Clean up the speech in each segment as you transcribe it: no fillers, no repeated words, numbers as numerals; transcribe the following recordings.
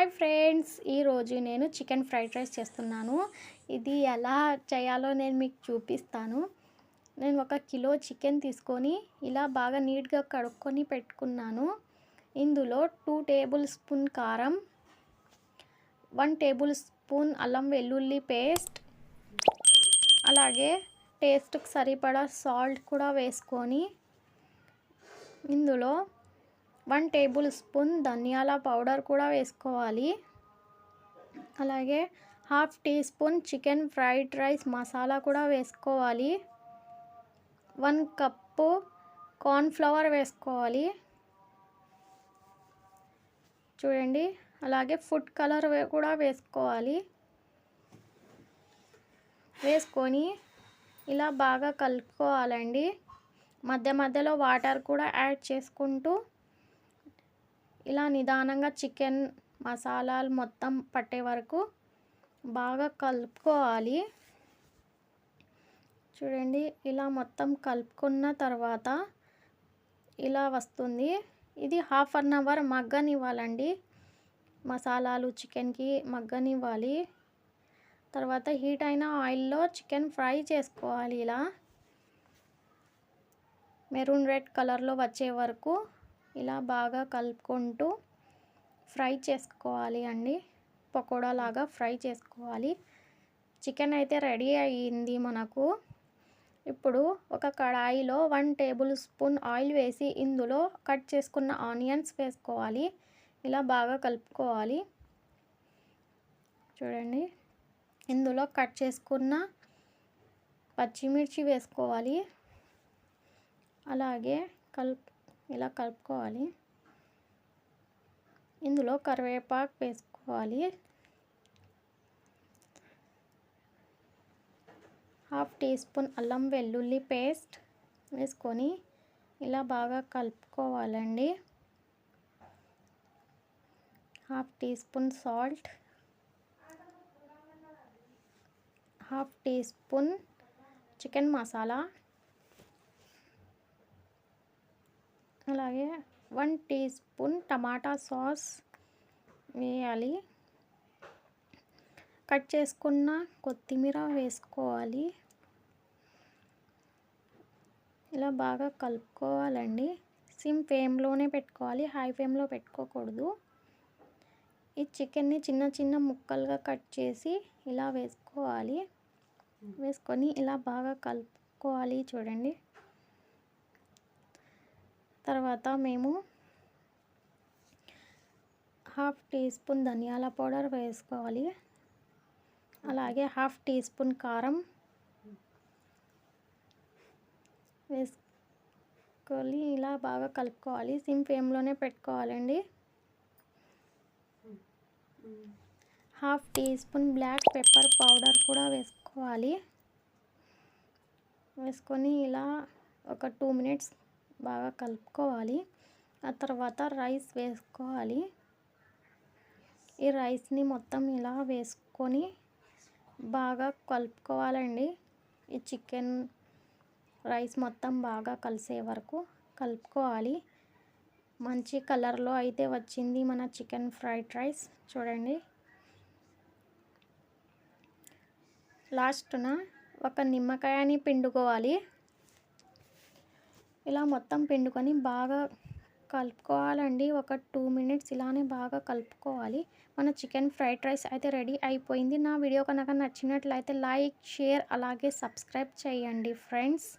Hi friends, ఈరోజు నేను chicken fried rice చేస్తున్నాను. ఇది ఎలా చేయాలో నేను మీకు చూపిస్తాను. నేను 1 కిలో చికెన్ తీసుకొని ఇలా బాగా నీట్గా కడుక్కొని పెట్టుకున్నాను. ఇందులో 2 టేబుల్ స్పూన్ కారం, 1 టేబుల్ స్పూన్ అల్లం వెల్లుల్లి పేస్ట్, అలాగే టేస్ట్కి సరిపడా సాల్ట్ కూడా వేసుకొని ఇందులో 1 టేబుల్ స్పూన్ ధనియాల పౌడర్ కూడా వేసుకోవాలి. అలాగే half teaspoon chicken fried rice masala కూడా వేసుకోవాలి. 1 కప్పు కార్న్ఫ్లవర్ వేసుకోవాలి చూడండి. అలాగే ఫుడ్ కలర్ కూడా వేసుకోవాలి. వేసుకొని ఇలా బాగా కలుపుకోవాలండి. మధ్య మధ్యలో వాటర్ కూడా యాడ్ చేసుకుంటూ ఇలా నిదానంగా చికెన్ మసాలాలు మొత్తం పట్టే వరకు బాగా కలుపుకోవాలి. చూడండి, ఇలా మొత్తం కలుపుకున్న తర్వాత ఇలా వస్తుంది. ఇది హాఫ్ అన్ అవర్ మగ్గనివ్వాలండి. మసాలాలు చికెన్కి మగ్గనివ్వాలి. తర్వాత హీట్ అయిన ఆయిల్లో చికెన్ ఫ్రై చేసుకోవాలి. ఇలా మెరూన్ రెడ్ కలర్లో వచ్చే వరకు ఇలా బాగా కలుపుకుంటూ ఫ్రై చేసుకోవాలి అండి. పకోడా లాగా ఫ్రై చేసుకోవాలి. చికెన్ అయితే రెడీ అయ్యింది మనకు. ఇప్పుడు ఒక కడాయిలో 1 టేబుల్ స్పూన్ ఆయిల్ వేసి ఇందులో కట్ చేసుకున్న ఆనియన్స్ వేసుకోవాలి. ఇలా బాగా కలుపుకోవాలి. చూడండి, ఇందులో కట్ చేసుకున్న పచ్చిమిర్చి వేసుకోవాలి. అలాగే ఇలా కలుపుకోవాలి. ఇందులో కరివేపాకు వేసుకోవాలి. హాఫ్ టీ స్పూన్ అల్లం వెల్లుల్లి పేస్ట్ వేసుకొని ఇలా బాగా కలుపుకోవాలండి. Half teaspoon salt, half teaspoon chicken masala, అలాగే 1 టీ స్పూన్ టమాటా సాస్ వేయాలి. కట్ చేసుకున్న కొత్తిమీర వేసుకోవాలి. ఇలా బాగా కలుపుకోవాలండి. సిమ్ ఫ్లేమ్లోనే పెట్టుకోవాలి, హై ఫ్లేమ్లో పెట్టుకోకూడదు. ఈ చికెన్ని చిన్న చిన్న ముక్కలుగా కట్ చేసి ఇలా వేసుకోవాలి. వేసుకొని ఇలా బాగా కలుపుకోవాలి. చూడండి, తర్వాత మేము హాఫ్ టీ స్పూన్ ధనియాల పౌడర్ వేసుకోవాలి. అలాగే హాఫ్ టీ స్పూన్ కారం వేసుకొని ఇలా బాగా కలుపుకోవాలి. సిమ్ ఫ్లేమ్లోనే పెట్టుకోవాలండి. Half teaspoon black pepper powder కూడా వేసుకోవాలి. వేసుకొని ఇలా ఒక 2 మినిట్స్ బాగా కలుపుకోవాలి. ఆ తర్వాత రైస్ వేసుకోవాలి. ఈ రైస్ని మొత్తం ఇలా వేసుకొని బాగా కలుపుకోవాలండి. ఈ చికెన్ రైస్ మొత్తం బాగా కలిసే వరకు కలుపుకోవాలి. మంచి కలర్లో అయితే వచ్చింది మన చికెన్ ఫ్రైడ్ రైస్. చూడండి, లాస్ట్న ఒక నిమ్మకాయని పిండుకోవాలి. ఇలా మొత్తం పిండుకొని బాగా కలుపుకోవాలండి. ఒక 2 మినిట్స్ ఇలానే బాగా కలుపుకోవాలి. మన చికెన్ ఫ్రైడ్ రైస్ అయితే రెడీ అయిపోయింది. నా వీడియో కనుక నచ్చినట్లయితే లైక్, షేర్, అలాగే సబ్స్క్రైబ్ చేయండి ఫ్రెండ్స్.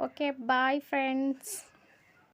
Okay, bye friends.